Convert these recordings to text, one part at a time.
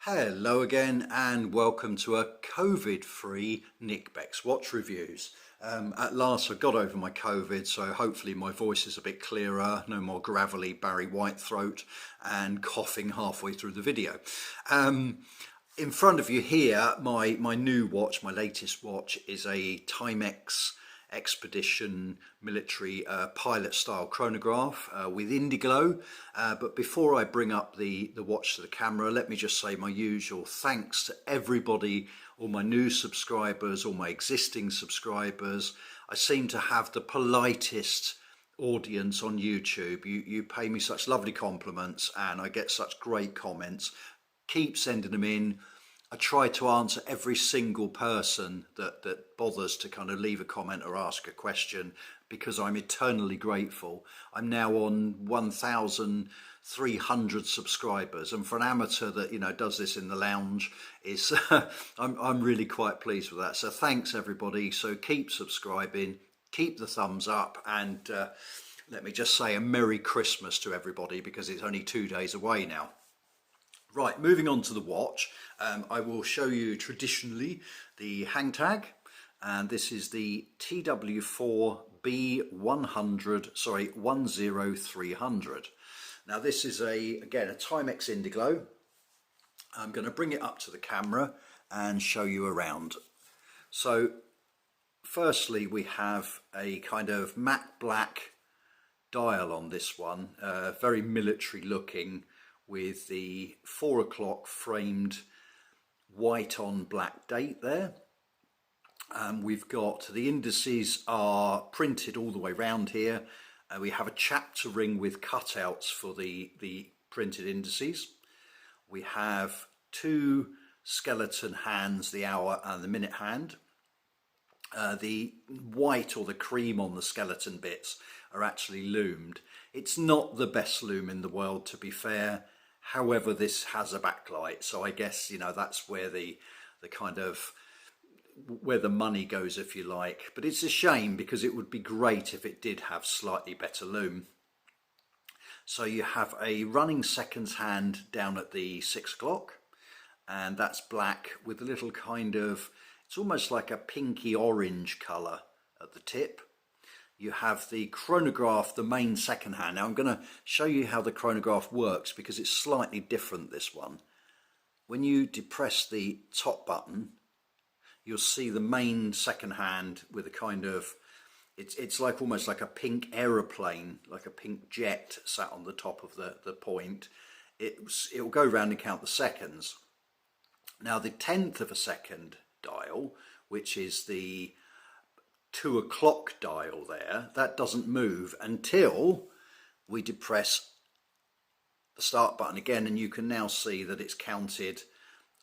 Hello again and welcome to a COVID-free Nick Beck's Watch Reviews. At last I got over my COVID, so hopefully my voice is a bit clearer, no more gravelly Barry White throat and coughing halfway through the video. In front of you here, my new watch, my latest watch, is a Timex Expedition military pilot style chronograph with Indiglo. But before I bring up the watch to the camera, let me just say my usual thanks to everybody, all my new subscribers, all my existing subscribers. I seem to have the politest audience on YouTube. You pay me such lovely compliments and I get such great comments. Keep sending them in. I try to answer every single person that bothers to kind of leave a comment or ask a question because I'm eternally grateful. I'm now on 1,300 subscribers, and for an amateur that does this in the lounge, is I'm really quite pleased with that. So thanks everybody. So keep subscribing, keep the thumbs up, and let me just say a Merry Christmas to everybody because it's only 2 days away now. Right, moving on to the watch, I will show you traditionally the hang tag, and this is the TW4B10300. Now this is again a Timex Indiglo. I'm going to bring it up to the camera and show you around. So firstly we have a kind of matte black dial on this one, very military looking, with the 4 o'clock framed white on black date there. We've got the indices are printed all the way around here. We have a chapter ring with cutouts for the printed indices. We have 2 skeleton hands, the hour and the minute hand. The white or the cream on the skeleton bits are actually loomed. It's not the best loom in the world, to be fair. However, this has a backlight, so I guess that's where the kind of where the money goes, if you like. But it's a shame because it would be great if it did have slightly better loom. So you have a running seconds hand down at the 6 o'clock, and that's black with a little kind of, it's almost like a pinky orange colour at the tip. You have the chronograph, the main second hand. Now I'm going to show you how the chronograph works because it's slightly different, this one. When you depress the top button, you'll see the main second hand with a kind of, it's like almost like a pink aeroplane, like a pink jet sat on the top of the point. It'll go around and count the seconds. Now the 1/10 of a second dial, which is the 2 o'clock dial there, that doesn't move until we depress the start button again, and you can now see that it's counted.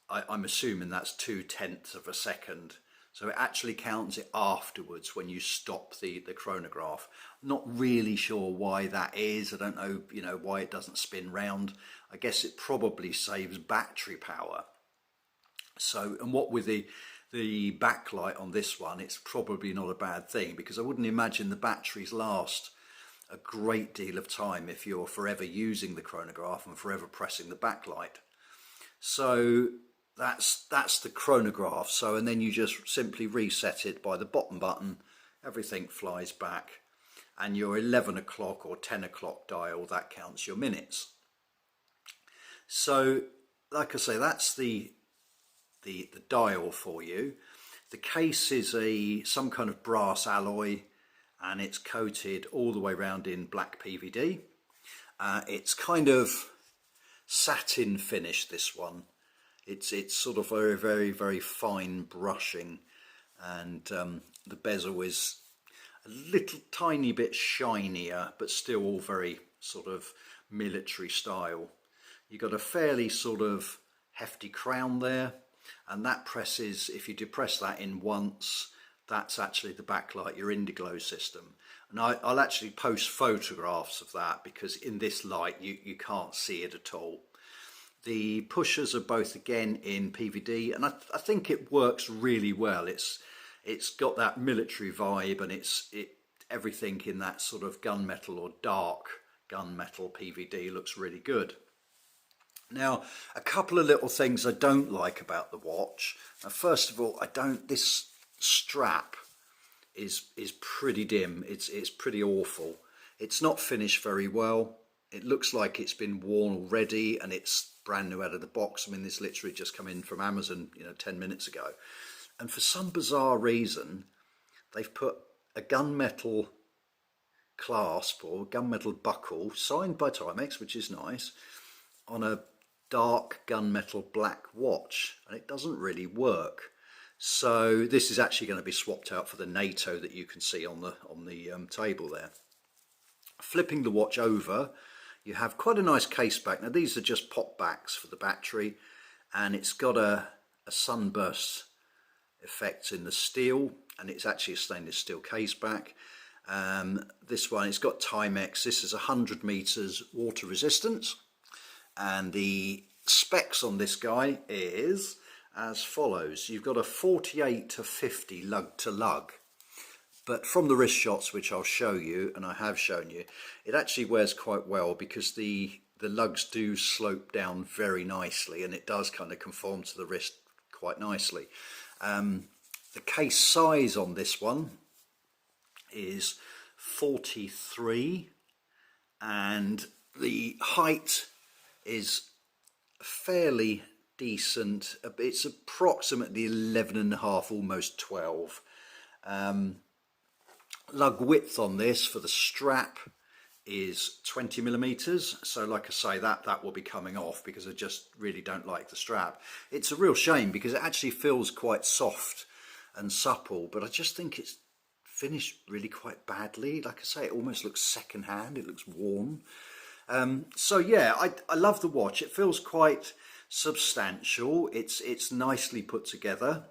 I'm assuming that's 2/10 of a second, so it actually counts it afterwards when you stop the chronograph. Not really sure why that is. I don't know why it doesn't spin round. I guess it probably saves battery power. So, and what with the backlight on this one, it's probably not a bad thing, because I wouldn't imagine the batteries last a great deal of time if you're forever using the chronograph and forever pressing the backlight. So that's the chronograph. So, and then you just simply reset it by the bottom button, everything flies back, and your 11 o'clock or 10 o'clock dial, that counts your minutes. So like I say, that's the dial for you. The case is some kind of brass alloy, and it's coated all the way around in black PVD. It's kind of satin finish, this one. It's sort of very, very, very fine brushing, and the bezel is a little tiny bit shinier, but still all very sort of military style. You've got a fairly sort of hefty crown there, and that presses, if you depress that in once, that's actually the backlight, your Indiglo system. And I'll actually post photographs of that because in this light you can't see it at all. The pushers are both again in PVD, and I think it works really well. It's got that military vibe, and everything in that sort of gunmetal or dark gunmetal PVD looks really good. Now, a couple of little things I don't like about the watch. Now, first of all, this strap is pretty dim. It's pretty awful. It's not finished very well. It looks like it's been worn already, and it's brand new out of the box. I mean, this literally just come in from Amazon, 10 minutes ago. And for some bizarre reason, they've put a gunmetal clasp or gunmetal buckle signed by Timex, which is nice, on a dark gunmetal black watch, and it doesn't really work. So this is actually going to be swapped out for the NATO that you can see on the table there. Flipping the watch over, you have quite a nice case back. Now these are just pop backs for the battery, and it's got a sunburst effect in the steel, and it's actually a stainless steel case back. This one, it's got Timex. This is 100 meters water resistance. And the specs on this guy is as follows. You've got a 48 to 50 lug to lug, but from the wrist shots, which I'll show you, and I have shown you, it actually wears quite well because the lugs do slope down very nicely, and it does kind of conform to the wrist quite nicely. The case size on this one is 43, and the height is fairly decent. It's approximately 11.5, almost 12. Lug width on this for the strap is 20 millimeters. So like I say, that will be coming off because I just really don't like the strap. It's a real shame because it actually feels quite soft and supple, but I just think it's finished really quite badly. Like I say, it almost looks secondhand. It looks worn. So yeah, I love the watch. It feels quite substantial. It's nicely put together.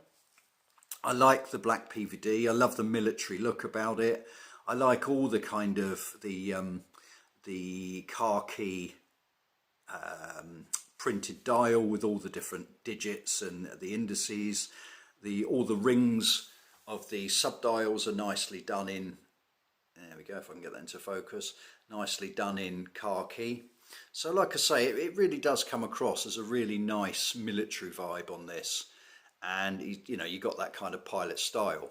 I like the black PVD. I love the military look about it. I like all the kind of the khaki printed dial with all the different digits and the indices. All the rings of the subdials are nicely done in, there we go, if I can get that into focus, nicely done in khaki. So like I say, it really does come across as a really nice military vibe on this, and you got that kind of pilot style.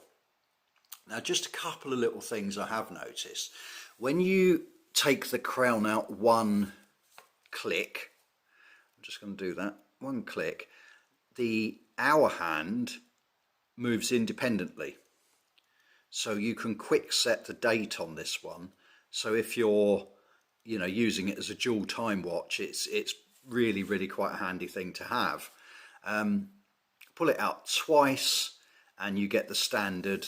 Now just a couple of little things I have noticed. When you take the crown out one click, I'm just going to do that, one click, the hour hand moves independently. So you can quick set the date on this one. So if you're using it as a dual time watch, it's really quite a handy thing to have. Pull it out twice and you get the standard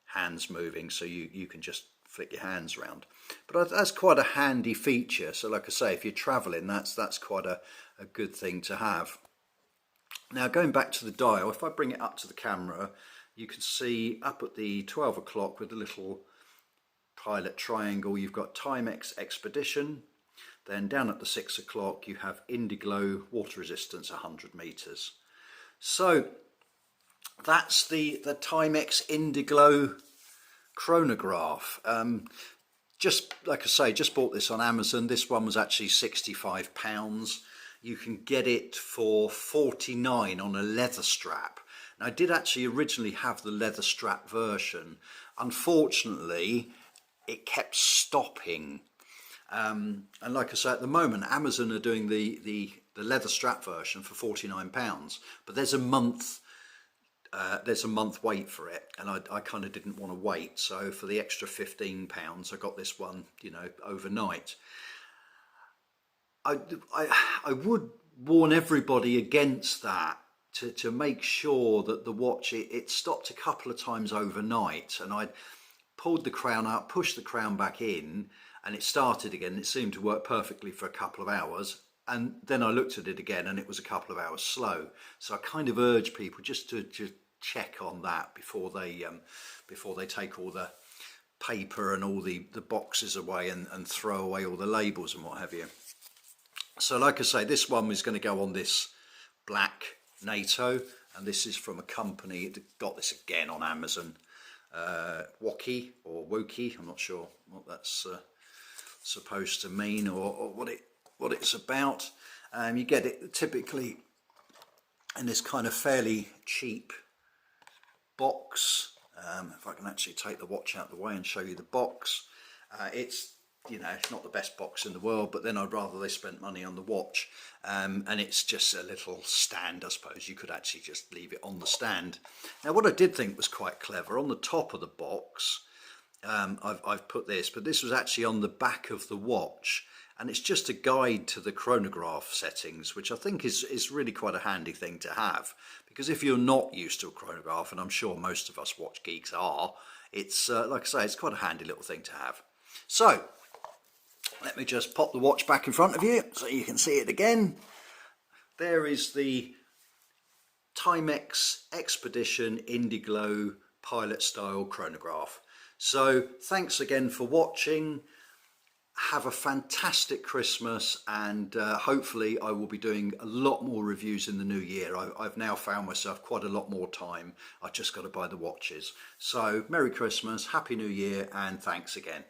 hands moving, so you can just flick your hands around. But that's quite a handy feature. So like I say, if you're traveling, that's quite a good thing to have. Now going back to the dial, if I bring it up to the camera, you can see up at the 12 o'clock with the little pilot triangle, you've got Timex Expedition. Then down at the 6 o'clock, you have Indiglo water resistance 100 meters. So that's the Timex Indiglo chronograph. Just like I say, just bought this on Amazon. This one was actually £65. You can get it for £49 on a leather strap. Now I did actually originally have the leather strap version. Unfortunately, it kept stopping. And like I say, at the moment, Amazon are doing the leather strap version for £49, but there's a month wait for it, and I kind of didn't want to wait. So for the extra £15, I got this one, overnight. I would warn everybody against that, to make sure that the watch, it stopped a couple of times overnight, and I pulled the crown out, pushed the crown back in, and it started again. It seemed to work perfectly for a couple of hours, and then I looked at it again and it was a couple of hours slow. So I kind of urge people just to check on that before they take all the paper and all the boxes away and throw away all the labels and what have you. So like I say, this one is going to go on this black NATO, and this is from a company that got this again on Amazon, Woki or Woki, I'm not sure what that's supposed to mean or what it's about. You get it typically in this kind of fairly cheap box. If I can actually take the watch out of the way and show you the box, it's, you know, it's not the best box in the world, but then I'd rather they spent money on the watch. And it's just a little stand, I suppose. You could actually just leave it on the stand. Now, what I did think was quite clever, on the top of the box, I've put this, but this was actually on the back of the watch, and it's just a guide to the chronograph settings, which I think is really quite a handy thing to have, because if you're not used to a chronograph, and I'm sure most of us watch geeks are, it's like I say, it's quite a handy little thing to have. So let me just pop the watch back in front of you so you can see it again. There is the Timex Expedition Indiglo pilot style chronograph. So thanks again for watching. Have a fantastic Christmas, and hopefully I will be doing a lot more reviews in the new year. I've now found myself quite a lot more time. I've just got to buy the watches. So Merry Christmas, Happy New Year, and thanks again.